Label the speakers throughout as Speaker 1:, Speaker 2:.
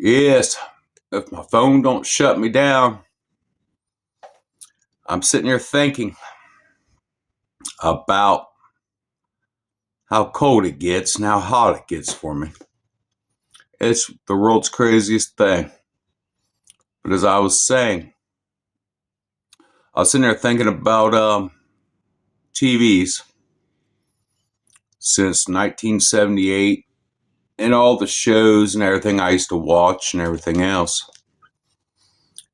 Speaker 1: Yes, if my phone don't shut me down, I'm sitting here thinking about how cold it gets and how hot it gets for me. It's the world's craziest thing. But as I was saying, I was sitting there thinking about TVs since 1978 and all the shows and everything I used to watch and everything else.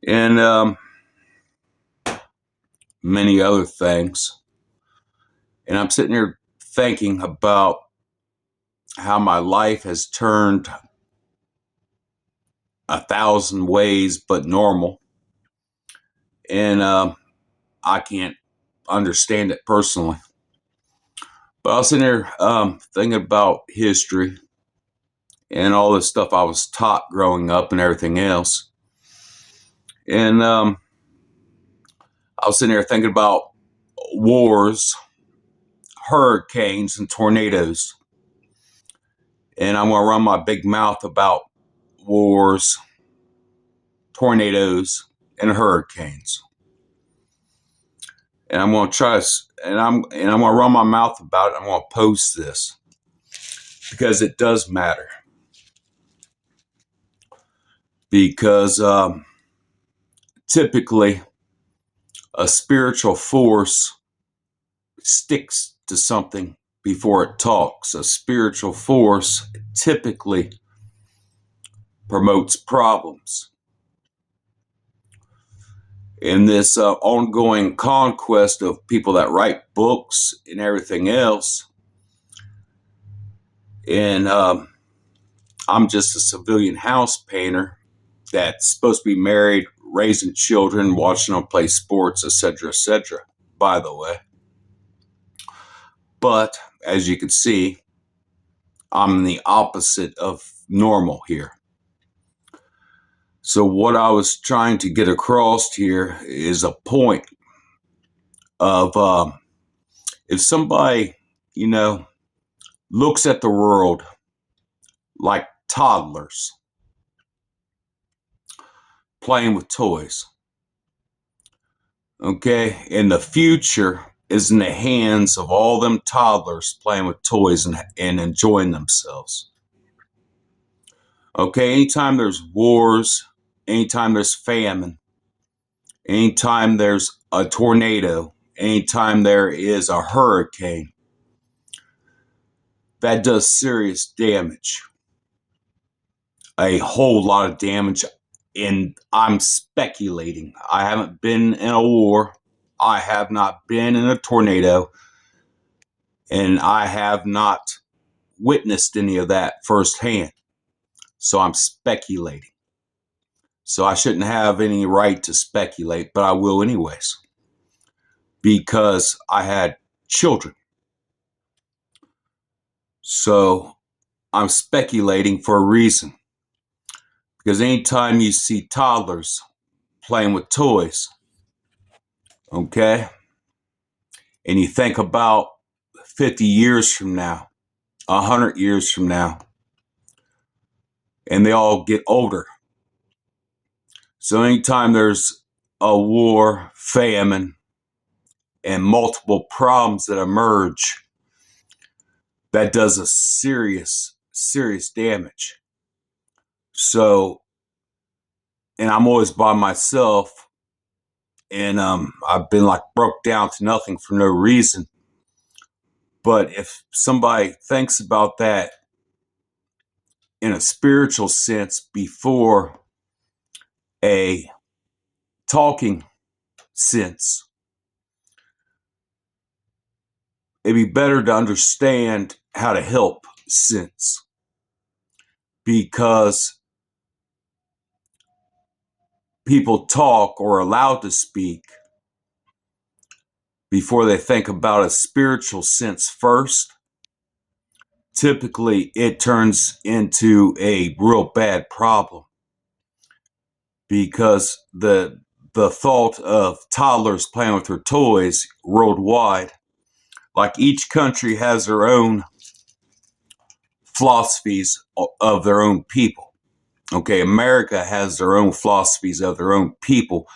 Speaker 1: And many other things. And I'm sitting here thinking about how my life has turned 1,000 ways but normal. And I can't understand it personally. But I was sitting there thinking about history and all the stuff I was taught growing up and everything else. And I was sitting there thinking about wars, hurricanes, and tornadoes. And I'm going to run my big mouth about wars, tornadoes, and hurricanes. And I'm going to try, and I'm going to run my mouth about it. I'm going to post this because it does matter. Because typically a spiritual force sticks to something before it talks. A spiritual force typically promotes problems. In this ongoing conquest of people that write books and everything else, and I'm just a civilian house painter that's supposed to be married, raising children, watching them play sports, etc., etc., by the way. But as you can see, I'm the opposite of normal here. So what I was trying to get across here is a point of if somebody, looks at the world like toddlers playing with toys, okay, and the future is in the hands of all them toddlers playing with toys and enjoying themselves. Okay, anytime there's wars, anytime there's famine, anytime there's a tornado, anytime there is a hurricane, that does serious damage. A whole lot of damage. And I'm speculating. I haven't been in a war. I have not been in a tornado. And I have not witnessed any of that firsthand. So I'm speculating. So I shouldn't have any right to speculate, but I will anyways. Because I had children. So I'm speculating for a reason. Because anytime you see toddlers playing with toys, okay, and you think about 50 years from now, 100 years from now, and they all get older. So anytime there's a war, famine, and multiple problems that emerge, that does a serious, serious damage. So, and I'm always by myself, and I've been like broke down to nothing for no reason. But if somebody thinks about that in a spiritual sense before a talking sense, it'd be better to understand how to help sense, because people talk or are allowed to speak before they think about a spiritual sense first. Typically, it turns into a real bad problem, because the thought of toddlers playing with their toys worldwide, like each country has their own philosophies of their own people. Okay, America has their own philosophies of their own people.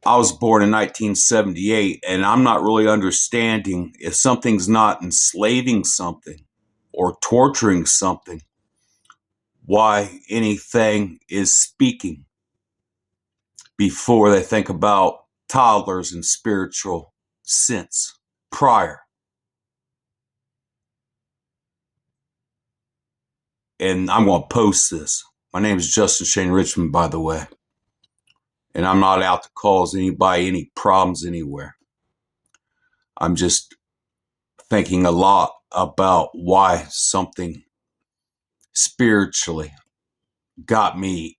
Speaker 1: I was born in 1978, and I'm not really understanding if something's not enslaving something or torturing something, why anything is speaking before they think about toddlers in spiritual sense prior. And I'm going to post this. My name is Justin Shane Richmond, by the way. And I'm not out to cause anybody any problems anywhere. I'm just thinking a lot about why something spiritually got me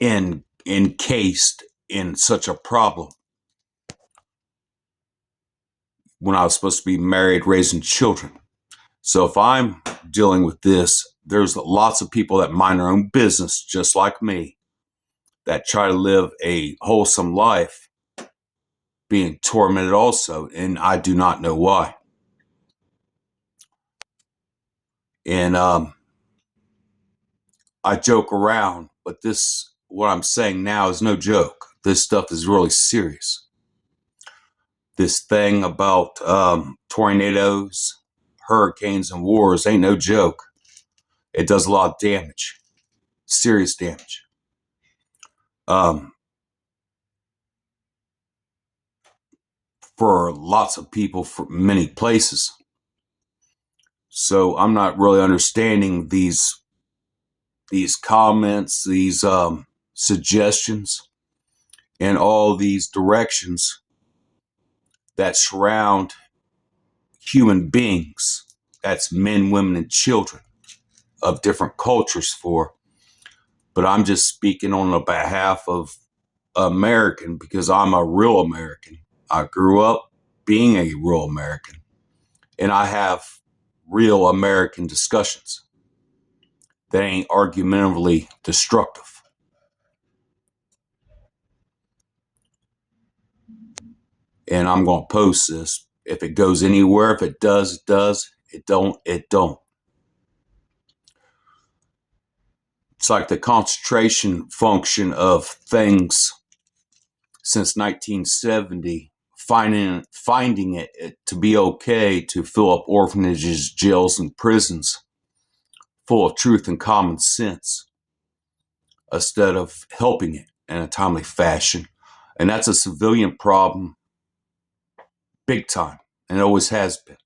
Speaker 1: encased in such a problem when I was supposed to be married, raising children. So if I'm dealing with this, there's lots of people that mind their own business, just like me, that try to live a wholesome life, being tormented also, and I do not know why. And I joke around, but what I'm saying now is no joke. This stuff is really serious. This thing about tornadoes, hurricanes, and wars ain't no joke. It does a lot of damage, serious damage. For lots of people, for many places. So I'm not really understanding these comments, these suggestions, and all these directions that surround human beings. That's men, women, and children of different cultures for. But I'm just speaking on the behalf of American because I'm a real American. I grew up being a real American. And I have real American discussions that ain't argumentatively destructive. And I'm going to post this. If it goes anywhere, if it does, it does. It don't, it don't. It's like the concentration function of things since 1970, finding it to be okay to fill up orphanages, jails, and prisons full of truth and common sense instead of helping it in a timely fashion. And that's a civilian problem, big time, and it always has been.